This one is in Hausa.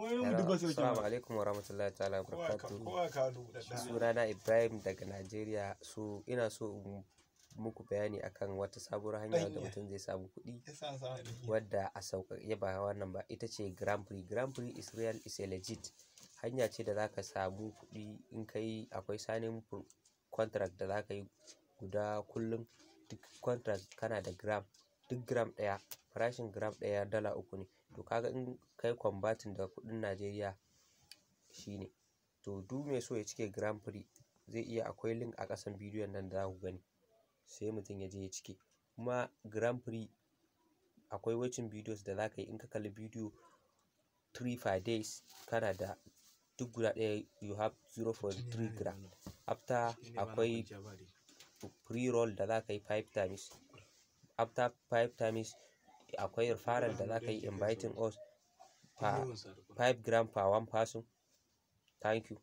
Assalamu alaikum wa rahmatullahi ta'ala wa barakatuhu. Sunana Ibrahim daga Najeriya. So ina so in muku bayani akan wata sabuwar hanya da mutum zai samu kuɗi wadda a sauƙaƙe ba wannan ba. Ita ce Grand Prix. Grand Prix is real, is a legit. Hanya ce da zaka samu kuɗi in kai akwai signing contract da zaka yi guda kullum. Duk contract kana da gram. Duk gram ɗaya farashin gram ɗaya $3 ne. To kaga in kai converting da kuɗin Najeriya shine. To duk mai so ya cike Grand Prix zai iya, akwai link a ƙasan bidiyon nan da za ku gani. Sai mutum ya je ya cike. Kuma Grand Prix akwai watching videos da zaka yi in ka kalli bidiyo 3 per days kana da duk guda ɗaya you have 0.3 gram. After akwai pre-roll da zaka yi 5 times. After 5 times akwai referral da zaka yi inviting us per 5 gram per one person. Thank you.